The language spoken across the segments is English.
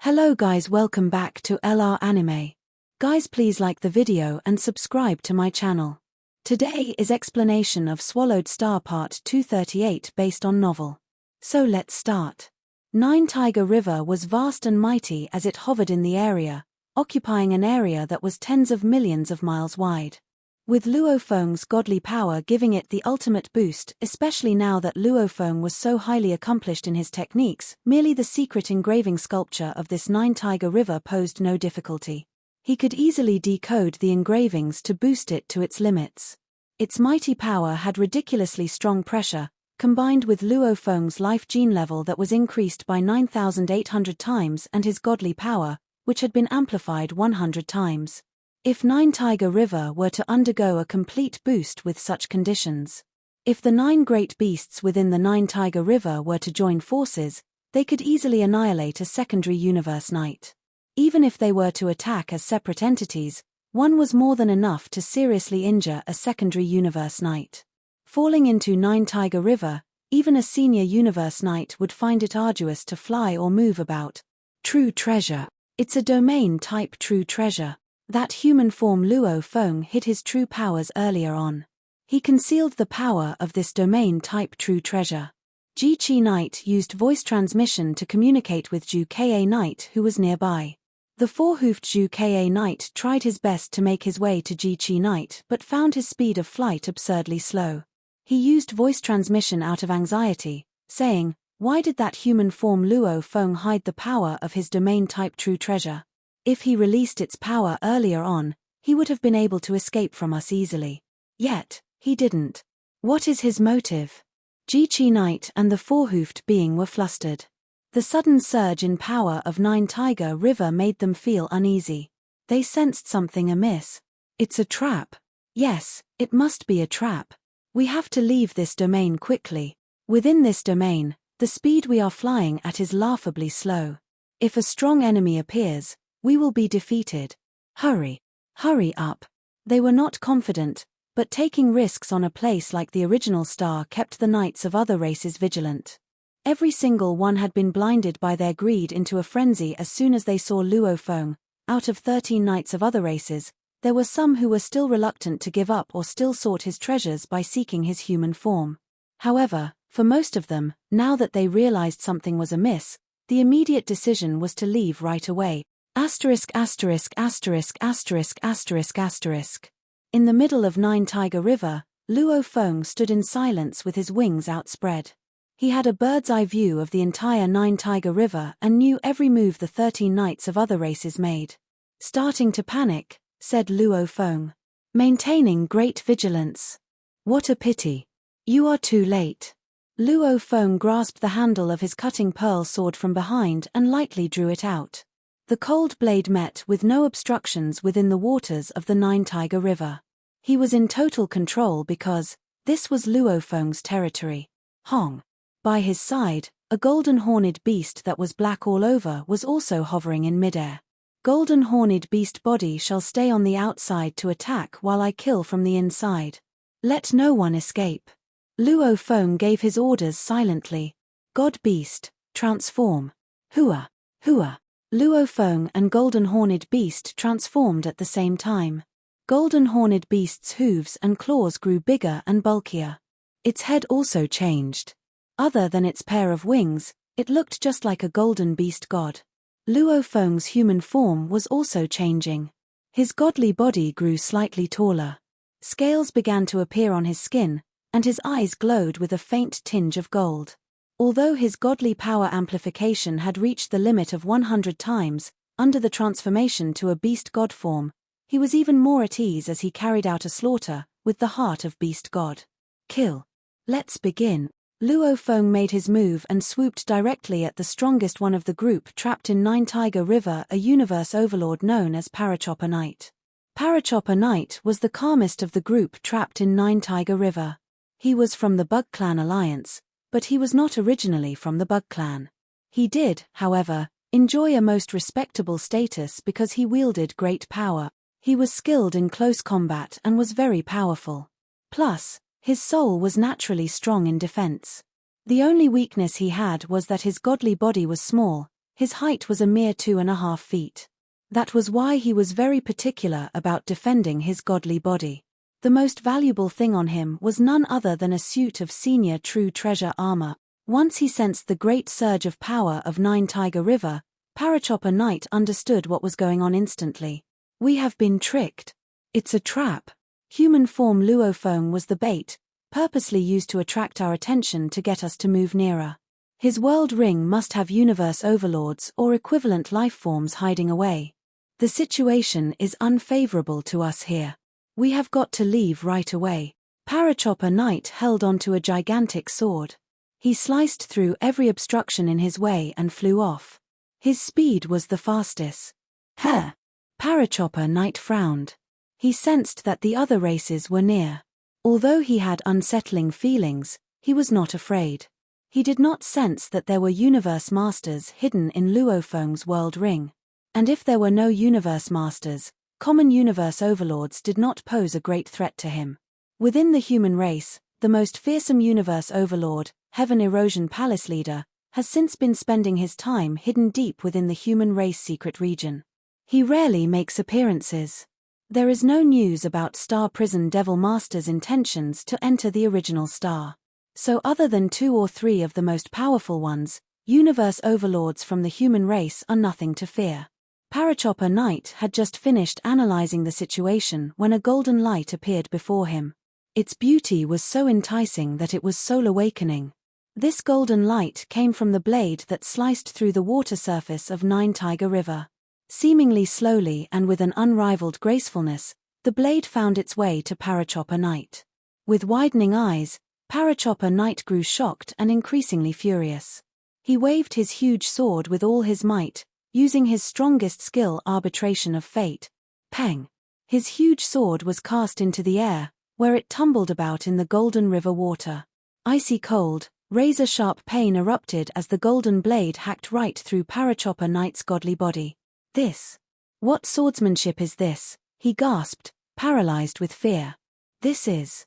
Hello guys, welcome back to LR Anime. Guys, please like the video and subscribe to my channel. Today is explanation of Swallowed Star Part 238 based on novel. So let's start. Nine Tiger River was vast and mighty as it hovered in the area, occupying an area that was tens of millions of miles wide. With Luo Feng's godly power giving it the ultimate boost, especially now that Luo Feng was so highly accomplished in his techniques, merely the secret engraving sculpture of this Nine Tiger River posed no difficulty. He could easily decode the engravings to boost it to its limits. Its mighty power had ridiculously strong pressure, combined with Luo Feng's life gene level that was increased by 9,800 times and his godly power, which had been amplified 100 times. If Nine Tiger River were to undergo a complete boost with such conditions, if the 9 great beasts within the Nine Tiger River were to join forces, they could easily annihilate a secondary universe knight. Even if they were to attack as separate entities, one was more than enough to seriously injure a secondary universe knight. Falling into Nine Tiger River, even a senior universe knight would find it arduous to fly or move about. True treasure. It's a domain type true treasure. That human form Luo Feng hid his true powers earlier on. He concealed the power of this domain-type true treasure. Ji Qi Knight used voice transmission to communicate with Zhu Ka Knight who was nearby. The four-hoofed Zhu Ka Knight tried his best to make his way to Ji Qi Knight but found his speed of flight absurdly slow. He used voice transmission out of anxiety, saying, "Why did that human form Luo Feng hide the power of his domain-type true treasure? If he released its power earlier on, he would have been able to escape from us easily. Yet, he didn't. What is his motive?" Ji Qi Knight and the four-hoofed being were flustered. The sudden surge in power of Nine Tiger River made them feel uneasy. They sensed something amiss. It's a trap. Yes, it must be a trap. We have to leave this domain quickly. Within this domain, the speed we are flying at is laughably slow. If a strong enemy appears, we will be defeated. Hurry. Hurry up. They were not confident, but taking risks on a place like the original star kept the knights of other races vigilant. Every single one had been blinded by their greed into a frenzy as soon as they saw Luo Feng. Out of 13 knights of other races, there were some who were still reluctant to give up or still sought his treasures by seeking his human form. However, for most of them, now that they realized something was amiss, the immediate decision was to leave right away. In the middle of Nine Tiger River, Luo Feng stood in silence with his wings outspread. He had a bird's-eye view of the entire Nine Tiger River and knew every move the 13 knights of other races made. "Starting to panic," said Luo Feng. "Maintaining great vigilance. What a pity. You are too late." Luo Feng grasped the handle of his cutting pearl sword from behind and lightly drew it out. The cold blade met with no obstructions within the waters of the Nine Tiger River. He was in total control because this was Luo Feng's territory. Hong. By his side, a golden-horned beast that was black all over was also hovering in midair. "Golden-horned beast body shall stay on the outside to attack while I kill from the inside. Let no one escape." Luo Feng gave his orders silently. "God beast, transform." Hua. Hua. Luo Feng and Golden-Horned Beast transformed at the same time. Golden-Horned Beast's hooves and claws grew bigger and bulkier. Its head also changed. Other than its pair of wings, it looked just like a golden beast god. Luo Feng's human form was also changing. His godly body grew slightly taller. Scales began to appear on his skin, and his eyes glowed with a faint tinge of gold. Although his godly power amplification had reached the limit of 100 times, under the transformation to a beast god form, he was even more at ease as he carried out a slaughter, with the heart of beast god. "Kill. Let's begin." Luo Feng made his move and swooped directly at the strongest one of the group trapped in Nine Tiger River, a universe overlord known as Parachopa Knight. Parachopa Knight was the calmest of the group trapped in Nine Tiger River. He was from the Bug Clan Alliance, but he was not originally from the Bug Clan. He did, however, enjoy a most respectable status because he wielded great power. He was skilled in close combat and was very powerful. Plus, his soul was naturally strong in defense. The only weakness he had was that his godly body was small, His height was a mere 2.5 feet. That was why he was very particular about defending his godly body. The most valuable thing on him was none other than a suit of senior true treasure armor. Once he sensed the great surge of power of Nine Tiger River, Parachopa Knight understood what was going on instantly. We have been tricked. It's a trap. Human form Luofeng was the bait, purposely used to attract our attention to get us to move nearer. His world ring must have universe overlords or equivalent life forms hiding away. The situation is unfavorable to us here. We have got to leave right away. Parachopa Knight held onto a gigantic sword. He sliced through every obstruction in his way and flew off. His speed was the fastest. Parachopa Knight frowned. He sensed that the other races were near. Although he had unsettling feelings, he was not afraid. He did not sense that there were universe masters hidden in Luofeng's world ring. And if there were no universe masters, common universe overlords did not pose a great threat to him. Within the human race, the most fearsome universe overlord, Heaven Erosion Palace leader, has since been spending his time hidden deep within the human race secret region. He rarely makes appearances. There is no news about Star Prison Devil Master's intentions to enter the original star. So other than 2 or 3 of the most powerful ones, universe overlords from the human race are nothing to fear. Parachopa Knight had just finished analyzing the situation when a golden light appeared before him. Its beauty was so enticing that it was soul-awakening. This golden light came from the blade that sliced through the water surface of Nine Tiger River. Seemingly slowly and with an unrivaled gracefulness, the blade found its way to Parachopa Knight. With widening eyes, Parachopa Knight grew shocked and increasingly furious. He waved his huge sword with all his might, using his strongest skill, arbitration of fate. Pang! His huge sword was cast into the air, where it tumbled about in the golden river water. Icy cold, razor-sharp pain erupted as the golden blade hacked right through Parachopa Knight's godly body. What swordsmanship is this? He gasped, paralyzed with fear. This is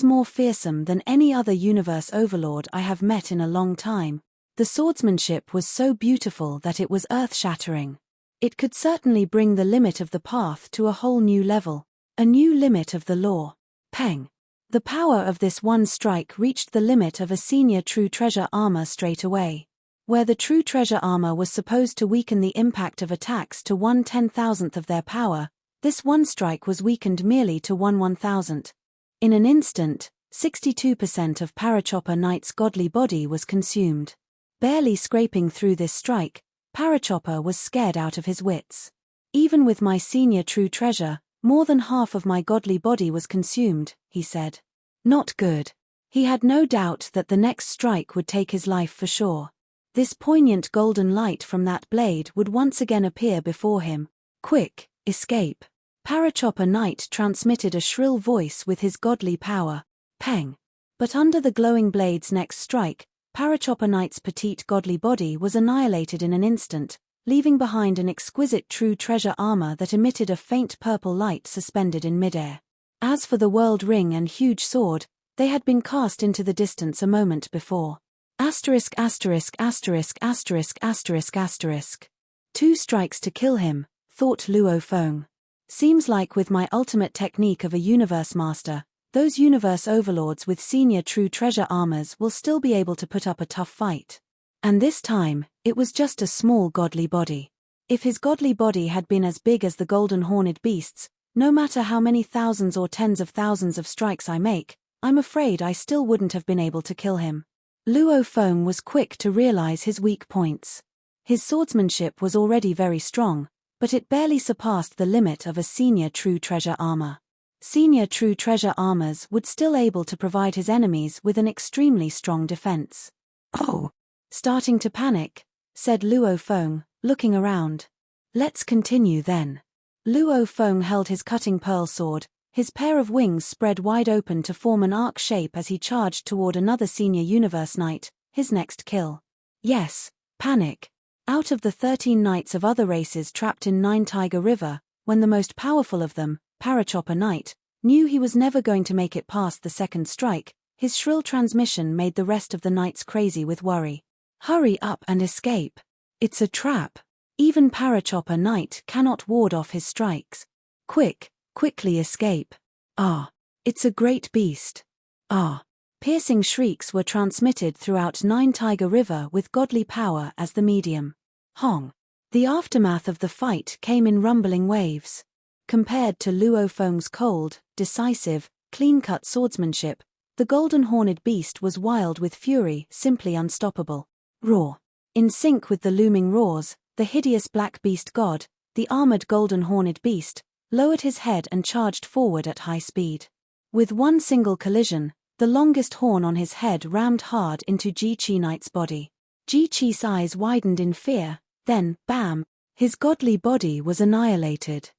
more fearsome than any other universe overlord I have met in a long time. The swordsmanship was so beautiful that it was earth-shattering. It could certainly bring the limit of the path to a whole new level, a new limit of the law. Pang! The power of this one strike reached the limit of a senior true treasure armor straight away. Where the true treasure armor was supposed to weaken the impact of attacks to 1/10,000th of their power, this one strike was weakened merely to 1/1000th. In an instant, 62% of Parachopa Knight's godly body was consumed. Barely scraping through this strike, Parachopa was scared out of his wits. Even with my senior true treasure, more than half of my godly body was consumed, he said. Not good. He had no doubt that the next strike would take his life for sure. This poignant golden light from that blade would once again appear before him. Quick, escape. Parachopa Knight transmitted a shrill voice with his godly power. Pang! But under the glowing blade's next strike, Parachopa Knight's petite godly body was annihilated in an instant, leaving behind an exquisite true treasure armor that emitted a faint purple light suspended in midair. As for the world ring and huge sword, they had been cast into the distance a moment before. Asterisk asterisk asterisk asterisk asterisk asterisk. 2 strikes to kill him, thought Luofeng. Seems like with my ultimate technique of a universe master, those universe overlords with senior true treasure armors will still be able to put up a tough fight. And this time, it was just a small godly body. If his godly body had been as big as the golden horned beasts, no matter how many thousands or tens of thousands of strikes I make, I'm afraid I still wouldn't have been able to kill him. Luofeng was quick to realize his weak points. His swordsmanship was already very strong, but it barely surpassed the limit of a senior true treasure armor. Senior true treasure armors would still able to provide his enemies with an extremely strong defense. Oh! Starting to panic, said Luofeng, looking around. Let's continue then. Luofeng held his cutting pearl sword, his pair of wings spread wide open to form an arc shape as he charged toward another senior universe knight, his next kill. Yes, panic. Out of the 13 knights of other races trapped in Nine Tiger River, when the most powerful of them, Parachopa Knight, knew he was never going to make it past the second strike, his shrill transmission made the rest of the knights crazy with worry. Hurry up and escape. It's a trap. Even Parachopa Knight cannot ward off his strikes. Quickly escape. Ah! It's a great beast. Ah! Piercing shrieks were transmitted throughout Nine Tiger River with godly power as the medium. Hong. The aftermath of the fight came in rumbling waves. Compared to Luo Feng's cold, decisive, clean-cut swordsmanship, the golden-horned beast was wild with fury, simply unstoppable. Roar. In sync with the looming roars, the hideous black beast god, the armored golden-horned beast, lowered his head and charged forward at high speed. With one single collision, the longest horn on his head rammed hard into Ji-Chi Knight's body. Ji-Chi's eyes widened in fear, then, bam, his godly body was annihilated.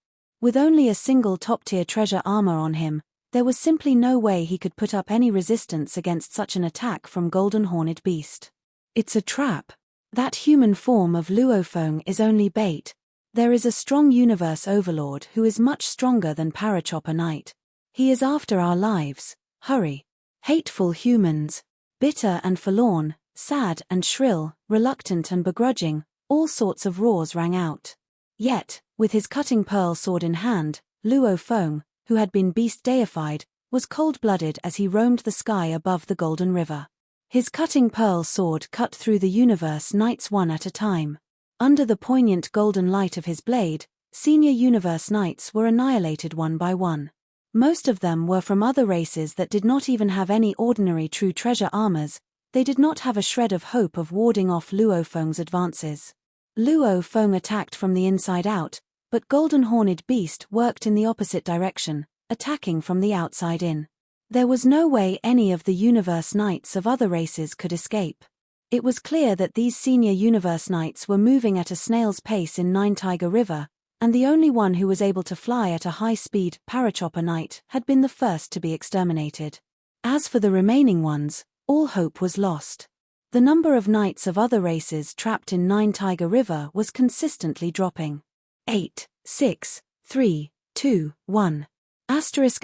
With only a single top-tier treasure armor on him, there was simply no way he could put up any resistance against such an attack from golden-horned beast. It's a trap. That human form of Luo Feng is only bait. There is a strong universe overlord who is much stronger than Parachopa Knight. He is after our lives. Hurry. Hateful humans. Bitter and forlorn, sad and shrill, reluctant and begrudging, all sorts of roars rang out. Yet, with his cutting pearl sword in hand, Luo Feng, who had been beast deified, was cold-blooded as he roamed the sky above the Golden River. His cutting pearl sword cut through the universe knights one at a time. Under the poignant golden light of his blade, senior universe knights were annihilated one by one. Most of them were from other races that did not even have any ordinary true treasure armors. They did not have a shred of hope of warding off Luo Feng's advances. Luo Feng attacked from the inside out, but golden-horned beast worked in the opposite direction, attacking from the outside in. There was no way any of the universe knights of other races could escape. It was clear that these senior universe knights were moving at a snail's pace in Nine Tiger River, and the only one who was able to fly at a high speed, Parachopa Knight, had been the first to be exterminated. As for the remaining ones, all hope was lost. The number of knights of other races trapped in Nine Tiger River was consistently dropping. 8, 6, 3, 2, 1. Asterisk.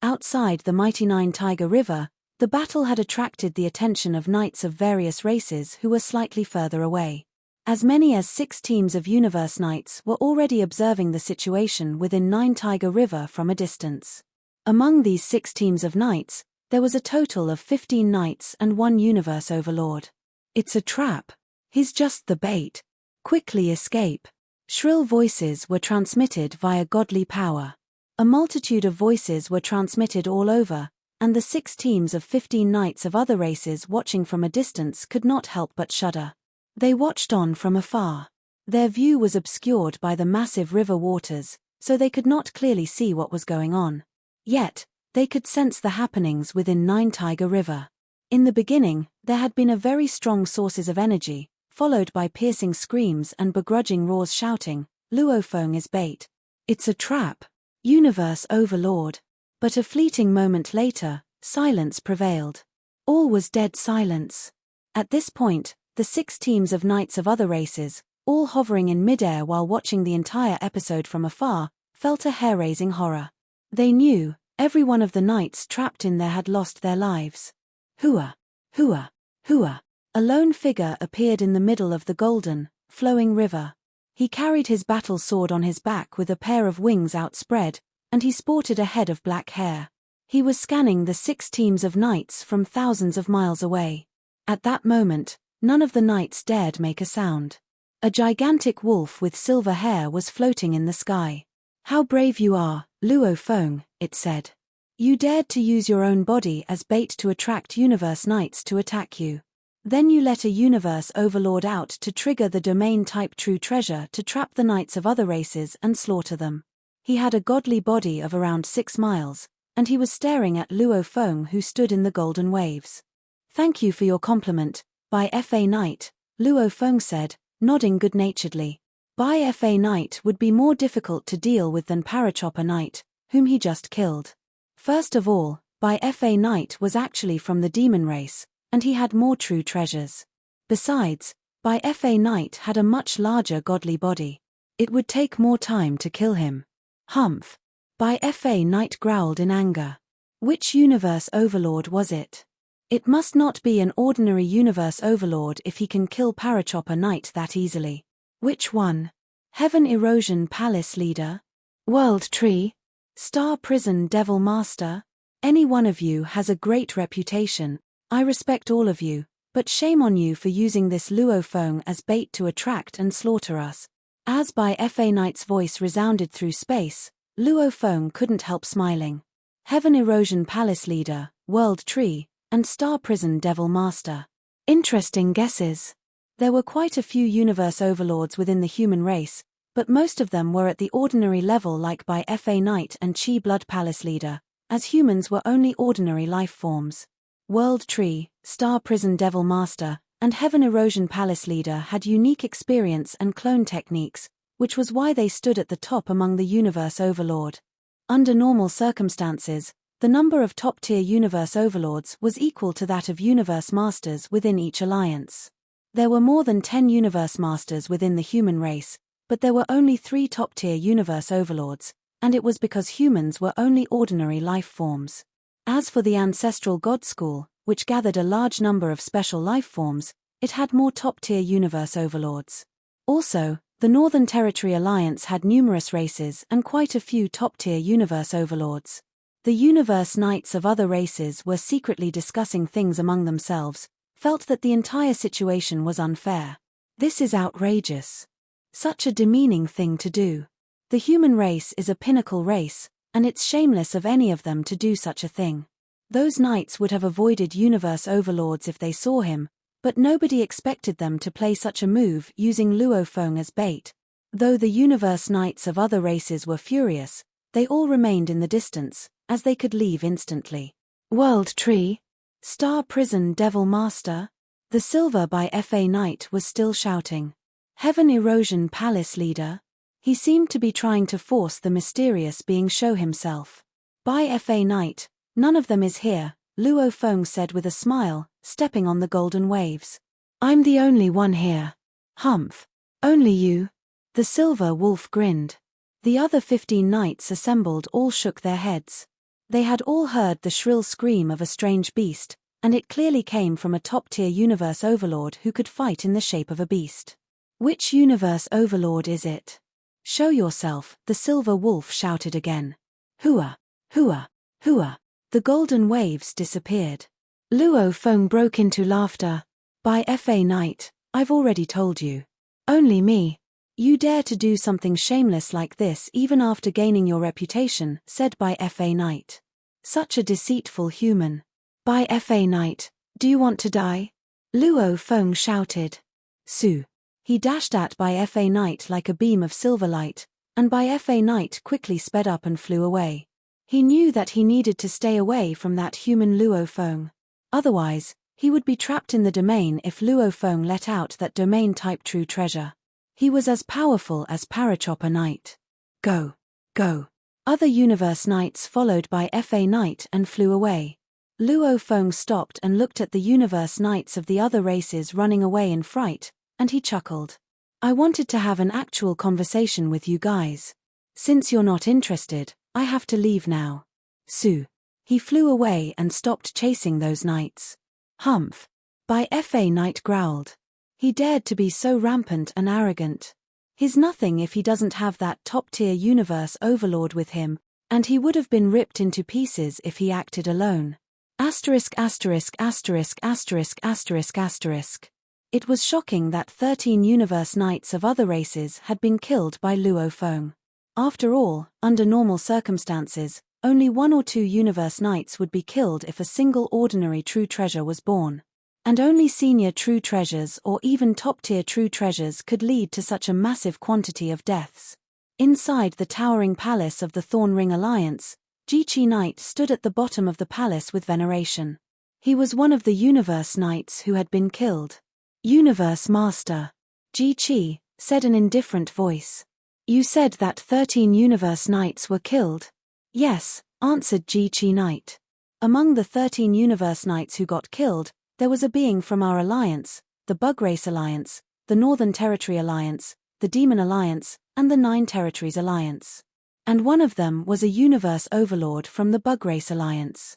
Outside the mighty Nine Tiger River, the battle had attracted the attention of knights of various races who were slightly further away. As many as 6 teams of universe knights were already observing the situation within Nine Tiger River from a distance. Among these 6 teams of knights, there was a total of 15 knights and 1 universe overlord. It's a trap. He's just the bait. Quickly escape. Shrill voices were transmitted via godly power. A multitude of voices were transmitted all over, and the 6 teams of 15 knights of other races watching from a distance could not help but shudder. They watched on from afar. Their view was obscured by the massive river waters, so they could not clearly see what was going on. Yet, they could sense the happenings within Nine Tiger River. In the beginning, there had been a very strong sources of energy, followed by piercing screams and begrudging roars shouting, Luo Feng is bait. It's a trap. Universe overlord. But a fleeting moment later, silence prevailed. All was dead silence. At this point, the 6 teams of knights of other races, all hovering in midair while watching the entire episode from afar, felt a hair-raising horror. They knew, every one of the knights trapped in there had lost their lives. Hua! Hua! Hua! A lone figure appeared in the middle of the golden, flowing river. He carried his battle sword on his back with a pair of wings outspread, and he sported a head of black hair. He was scanning the 6 teams of knights from thousands of miles away. At that moment, none of the knights dared make a sound. A gigantic wolf with silver hair was floating in the sky. How brave you are, Luo Feng, it said. You dared to use your own body as bait to attract universe knights to attack you. Then you let a universe overlord out to trigger the domain-type true treasure to trap the knights of other races and slaughter them. He had a godly body of around 6 miles, and he was staring at Luo Feng who stood in the golden waves. Thank you for your compliment, By Fa Knight, Luo Feng said, nodding good-naturedly. By Fa Knight would be more difficult to deal with than Parachopa Knight, whom he just killed. First of all, By Fa Knight was actually from the demon race, and he had more true treasures. Besides, By Fa Knight had a much larger godly body. It would take more time to kill him. Humph! By Fa Knight growled in anger. Which universe overlord was it? It must not be an ordinary universe overlord if he can kill Parachopa Knight that easily. Which one? Heaven Erosion Palace Leader? World Tree? Star Prison Devil Master? Any one of you has a great reputation. I respect all of you, but shame on you for using this Luophone as bait to attract and slaughter us. As By Fa Knight's voice resounded through space, Luophone couldn't help smiling. Heaven Erosion Palace Leader, World Tree, and Star Prison Devil Master. Interesting guesses. There were quite a few universe overlords within the human race, but most of them were at the ordinary level like By Fa Knight and Chi Blood Palace Leader, as humans were only ordinary life forms. World Tree, Star Prison Devil Master, and Heaven Erosion Palace Leader had unique experience and clone techniques, which was why they stood at the top among the universe overlord. Under normal circumstances, the number of top-tier universe overlords was equal to that of universe masters within each alliance. There were more than 10 universe masters within the human race, but there were only 3 top-tier universe overlords, and it was because humans were only ordinary life forms. As for the Ancestral God School, which gathered a large number of special life forms, it had more top-tier universe overlords. Also, the Northern Territory Alliance had numerous races and quite a few top-tier universe overlords. The universe knights of other races were secretly discussing things among themselves, felt that the entire situation was unfair. This is outrageous. Such a demeaning thing to do. The human race is a pinnacle race, and it's shameless of any of them to do such a thing. Those knights would have avoided universe overlords if they saw him, but nobody expected them to play such a move using Luophone as bait. Though the universe knights of other races were furious, they all remained in the distance, as they could leave instantly. World Tree? Star Prison Devil Master? The Silver By Fa Knight was still shouting. Heaven Erosion Palace Leader? He seemed to be trying to force the mysterious being show himself. By Fa Knight, none of them is here, Luophone said with a smile, stepping on the golden waves. I'm the only one here. Humph. Only you? The Silver Wolf grinned. The other 15 knights assembled all shook their heads. They had all heard the shrill scream of a strange beast, and it clearly came from a top-tier universe overlord who could fight in the shape of a beast. Which universe overlord is it? Show yourself, the Silver Wolf shouted again. Hooah! Hooah! Hooah! The golden waves disappeared. Luophone broke into laughter. By Fa Knight, I've already told you. Only me. You dare to do something shameless like this even after gaining your reputation, said By Fa Knight. Such a deceitful human. By Fa Knight, do you want to die? Luophone shouted. Su. He dashed at By Fa Knight like a beam of silver light, and By Fa Knight quickly sped up and flew away. He knew that he needed to stay away from that human Luophone. Otherwise, he would be trapped in the domain if Luophone let out that domain-type true treasure. He was as powerful as Parachopa Knight. Go. Go. Other universe knights followed By Fa Knight and flew away. Luophone stopped and looked at the universe knights of the other races running away in fright, and he chuckled. I wanted to have an actual conversation with you guys. Since you're not interested, I have to leave now. Su. He flew away and stopped chasing those knights. Humph. By Fa Knight growled. He dared to be so rampant and arrogant. He's nothing if he doesn't have that top-tier universe overlord with him, and he would have been ripped into pieces if he acted alone. Asterisk asterisk asterisk asterisk asterisk asterisk. It was shocking that 13 universe knights of other races had been killed by Luophone. After all, under normal circumstances, only 1 or 2 universe knights would be killed if a single ordinary true treasure was born. And only senior true treasures or even top-tier true treasures could lead to such a massive quantity of deaths. Inside the towering palace of the Thorn Ring Alliance, Chi Knight stood at the bottom of the palace with veneration. He was one of the universe knights who had been killed. Universe Master. Chi said an indifferent voice. You said that 13 universe knights were killed? Yes, answered Chi Knight. Among the 13 universe knights who got killed, there was a being from our alliance, the Bug Race Alliance, the Northern Territory Alliance, the Demon Alliance, and the 9 Territories Alliance. And one of them was a universe overlord from the Bug Race Alliance.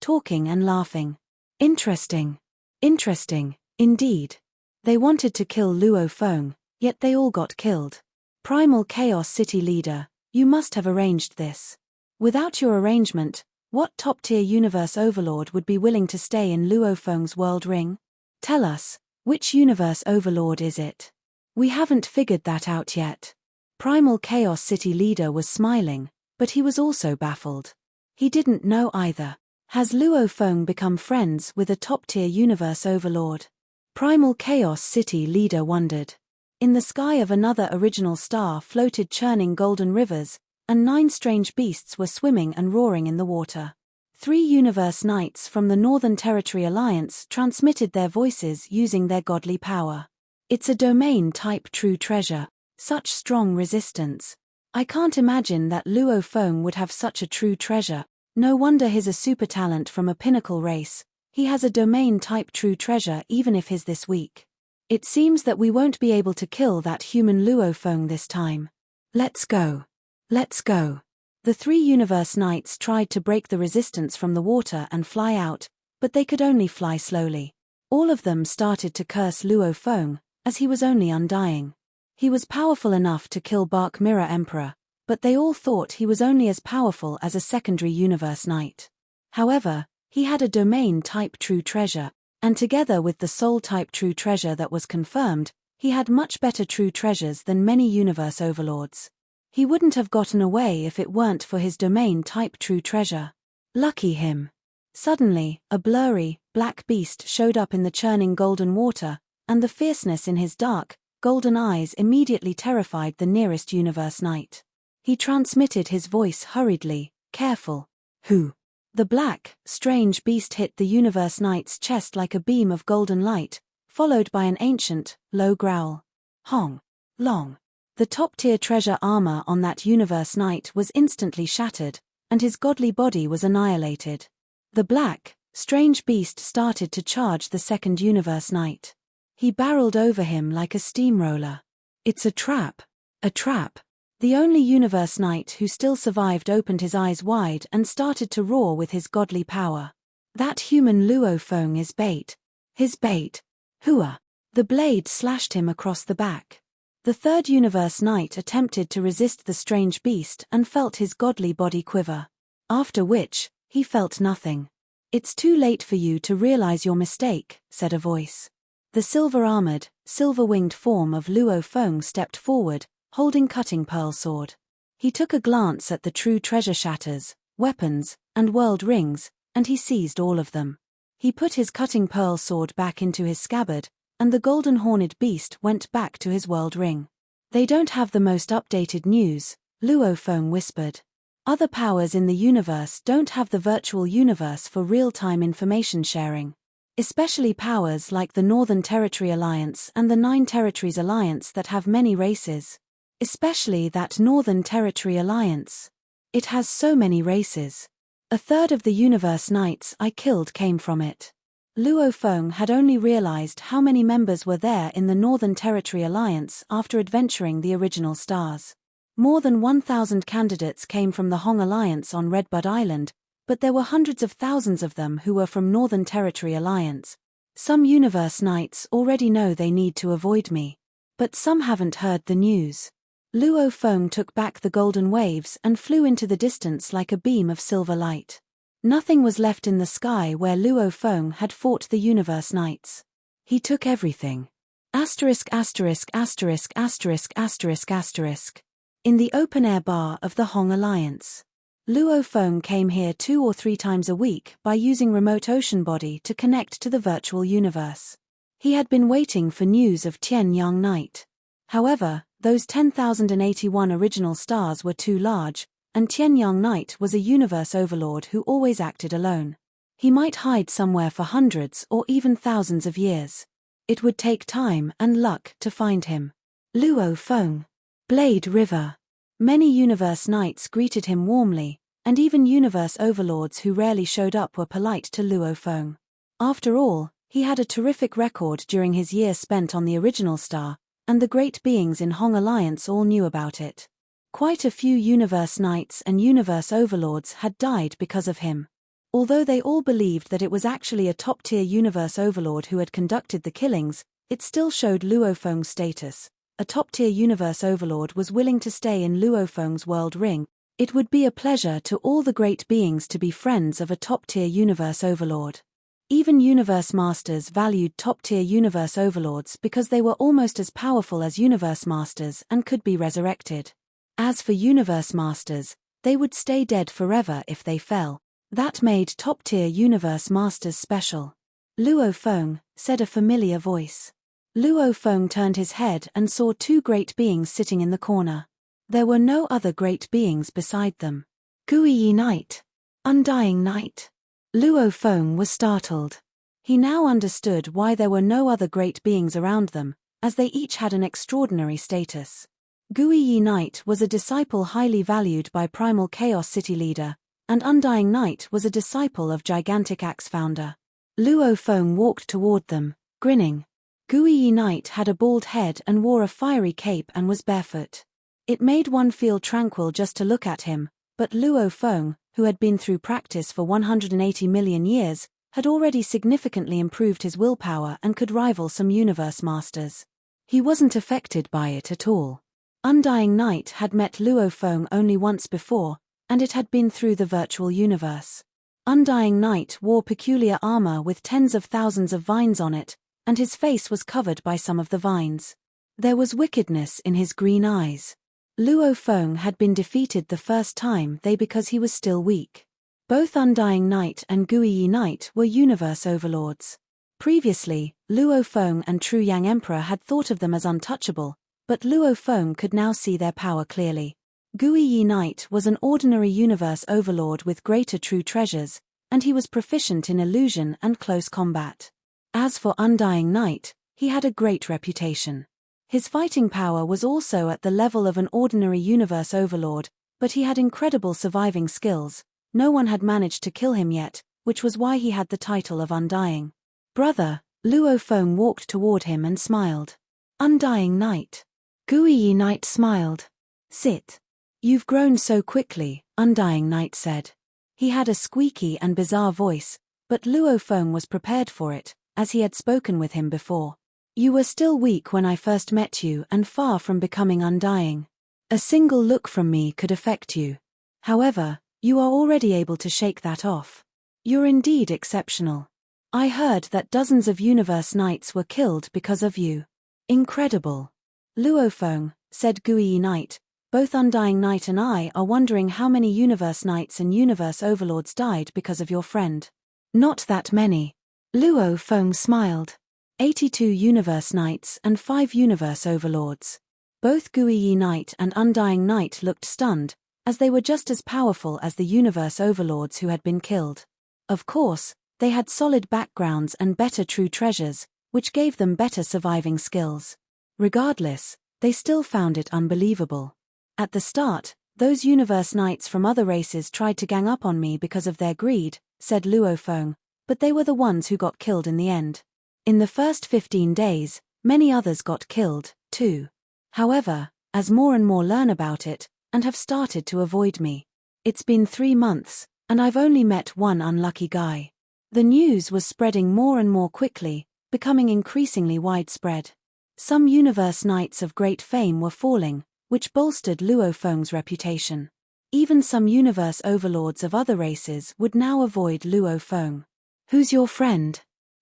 talking and laughing. Interesting. Interesting, indeed. They wanted to kill Luo Feng, yet they all got killed. Primal Chaos City Leader, you must have arranged this. Without your arrangement, what top-tier universe overlord would be willing to stay in Luo Feng's world ring? Tell us, which universe overlord is it? We haven't figured that out yet. Primal Chaos City Leader was smiling, but he was also baffled. He didn't know either. Has Luo Feng become friends with a top-tier universe overlord? Primal Chaos City leader wondered. In the sky of another original star floated churning golden rivers, and 9 strange beasts were swimming and roaring in the water. 3 universe knights from the Northern Territory Alliance transmitted their voices using their godly power. It's a domain-type true treasure. Such strong resistance. I can't imagine that Luo Feng would have such a true treasure. No wonder he's a super talent from a pinnacle race. He has a domain-type true treasure even if he's this weak. It seems that we won't be able to kill that human Luo Feng this time. Let's go. Let's go. The 3 universe knights tried to break the resistance from the water and fly out, but they could only fly slowly. All of them started to curse Luo Feng, as he was only undying. He was powerful enough to kill Bark Mirror Emperor, but they all thought he was only as powerful as a secondary universe knight. However, he had a domain-type true treasure, and together with the soul-type true treasure that was confirmed, he had much better true treasures than many universe overlords. He wouldn't have gotten away if it weren't for his domain-type true treasure. Lucky him. Suddenly, a blurry, black beast showed up in the churning golden water, and the fierceness in his dark, golden eyes immediately terrified the nearest universe knight. He transmitted his voice hurriedly, careful. Who? The black, strange beast hit the universe knight's chest like a beam of golden light, followed by an ancient, low growl. Hong. Long. The top-tier treasure armor on that universe knight was instantly shattered, and his godly body was annihilated. The black, strange beast started to charge the second universe knight. He barreled over him like a steamroller. It's a trap. A trap. The only universe knight who still survived opened his eyes wide and started to roar with his godly power. That human Luo Feng is bait. His bait. Hua. The blade slashed him across the back. The third universe knight attempted to resist the strange beast and felt his godly body quiver. After which, he felt nothing. It's too late for you to realize your mistake, said a voice. The silver-armored, silver-winged form of Luo Feng stepped forward, holding cutting pearl sword. He took a glance at the true treasure shatters, weapons, and world rings, and he seized all of them. He put his cutting pearl sword back into his scabbard, and the golden horned beast went back to his world ring. They don't have the most updated news, Luo Feng whispered. Other powers in the universe don't have the virtual universe for real-time information sharing. Especially powers like the Northern Territory Alliance and the 9 Territories Alliance that have many races. Especially that Northern Territory Alliance. It has so many races. 1/3 of the universe knights I killed came from it. Luo Feng had only realized how many members were there in the Northern Territory Alliance after adventuring the original stars. More than 1,000 candidates came from the Hong Alliance on Redbud Island, but there were hundreds of thousands of them who were from Northern Territory Alliance. Some universe knights already know they need to avoid me. But some haven't heard the news. Luo Feng took back the golden waves and flew into the distance like a beam of silver light. Nothing was left in the sky where Luo Feng had fought the universe knights. He took everything. Asterisk asterisk asterisk asterisk asterisk asterisk. In the open-air bar of the Hong Alliance. Luo Feng came here 2 or 3 times a week by using remote ocean body to connect to the virtual universe. He had been waiting for news of Tienyong Night. However, those 10,081 original stars were too large, and Tienyong Night was a universe overlord who always acted alone. He might hide somewhere for hundreds or even thousands of years. It would take time and luck to find him. Luo Feng. Blade River. Many universe knights greeted him warmly, and even universe overlords who rarely showed up were polite to Luo Feng. After all, he had a terrific record during his year spent on the original star, and the great beings in Hong Alliance all knew about it. Quite a few universe knights and universe overlords had died because of him. Although they all believed that it was actually a top-tier universe overlord who had conducted the killings, it still showed Luo Feng's status. A top-tier universe overlord was willing to stay in Luo Feng's world ring. It would be a pleasure to all the great beings to be friends of a top-tier universe overlord. Even universe masters valued top-tier universe overlords because they were almost as powerful as universe masters and could be resurrected. As for universe masters, they would stay dead forever if they fell. That made top-tier universe masters special. Luo Feng, said a familiar voice. Luo Feng turned his head and saw two great beings sitting in the corner. There were no other great beings beside them. Guiyi Knight. Undying Knight. Luo Feng was startled. He now understood why there were no other great beings around them, as they each had an extraordinary status. Guiyi Knight was a disciple highly valued by Primal Chaos City leader, and Undying Knight was a disciple of Gigantic Axe founder. Luo Feng walked toward them, grinning. Guiyi Knight had a bald head and wore a fiery cape and was barefoot. It made one feel tranquil just to look at him, but Luo Feng, who had been through practice for 180 million years, had already significantly improved his willpower and could rival some universe masters. He wasn't affected by it at all. Undying Knight had met Luo Feng only once before, and it had been through the virtual universe. Undying Knight wore peculiar armor with tens of thousands of vines on it, and his face was covered by some of the vines. There was wickedness in his green eyes. Luo Feng had been defeated the first time because he was still weak. Both Undying Knight and Guiyi Knight were universe overlords. Previously, Luo Feng and True Yang Emperor had thought of them as untouchable, but Luo Feng could now see their power clearly. Guiyi Knight was an ordinary universe overlord with greater true treasures, and he was proficient in illusion and close combat. As for Undying Knight, he had a great reputation. His fighting power was also at the level of an ordinary universe overlord, but he had incredible surviving skills. No one had managed to kill him yet, which was why he had the title of Undying. Brother, Luo Feng walked toward him and smiled. Undying Knight. Guiyi Knight smiled. Sit. You've grown so quickly, Undying Knight said. He had a squeaky and bizarre voice, but Luo Feng was prepared for it, as he had spoken with him before. You were still weak when I first met you and far from becoming undying. A single look from me could affect you. However, you are already able to shake that off. You're indeed exceptional. I heard that dozens of universe knights were killed because of you. Incredible. Luo Feng, said Guiyi Knight, both Undying Knight and I are wondering how many universe knights and universe overlords died because of your friend. Not that many. Luo Feng smiled. 82 universe knights and 5 universe overlords. Both Guiyi Knight and Undying Knight looked stunned, as they were just as powerful as the universe overlords who had been killed. Of course, they had solid backgrounds and better true treasures, which gave them better surviving skills. Regardless, they still found it unbelievable. At the start, those universe knights from other races tried to gang up on me because of their greed, said Luo Feng, but they were the ones who got killed in the end. In the first 15 days, many others got killed, too. However, as more and more learn about it, and have started to avoid me. It's been 3 months, and I've only met one unlucky guy. The news was spreading more and more quickly, becoming increasingly widespread. Some universe knights of great fame were falling, which bolstered Luo Feng's reputation. Even some universe overlords of other races would now avoid Luo Feng. Who's your friend?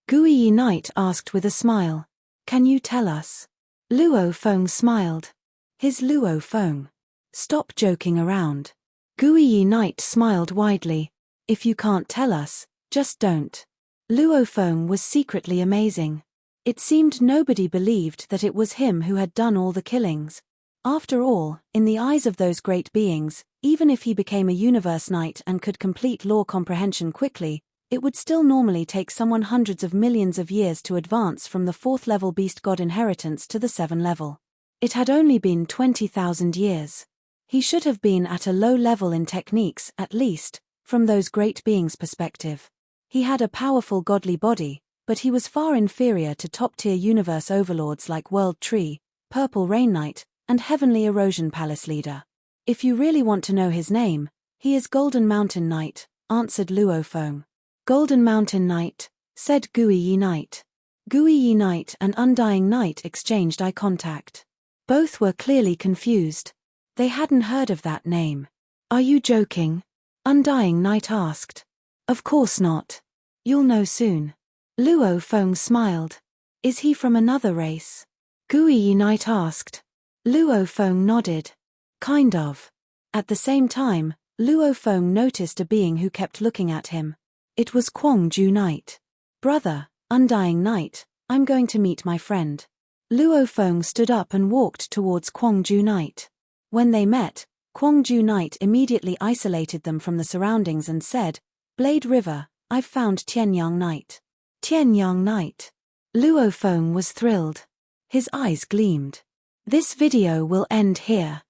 Guiyi Knight asked with a smile. Can you tell us? Luo Feng smiled. His Luo Feng. Stop joking around. Guiyi Knight smiled widely. If you can't tell us, just don't. Luo Feng was secretly amazing. It seemed nobody believed that it was him who had done all the killings. After all, in the eyes of those great beings, even if he became a universe knight and could complete law comprehension quickly, it would still normally take someone hundreds of millions of years to advance from the 4th level beast god inheritance to the 7th level. It had only been 20,000 years. He should have been at a low level in techniques, at least, from those great beings' perspective. He had a powerful godly body, but he was far inferior to top-tier universe overlords like World Tree, Purple Rain Knight, and Heavenly Erosion Palace leader. If you really want to know his name, he is Golden Mountain Knight, answered Luo Feng. Golden Mountain Knight, said Guiyi Knight. Guiyi Knight and Undying Knight exchanged eye contact. Both were clearly confused. They hadn't heard of that name. Are you joking? Undying Knight asked. Of course not. You'll know soon. Luo Feng smiled. Is he from another race? Guiyi Knight asked. Luo Feng nodded. Kind of. At the same time, Luo Feng noticed a being who kept looking at him. It was Kwong Ju Knight. "Brother, Undying Knight, I'm going to meet my friend." Luo Feng stood up and walked towards Kwong Ju Knight. When they met, Kwong Ju Knight immediately isolated them from the surroundings and said, "Blade River, I've found Tienyong Knight." Tienyong Knight. Luo Feng was thrilled. His eyes gleamed. This video will end here.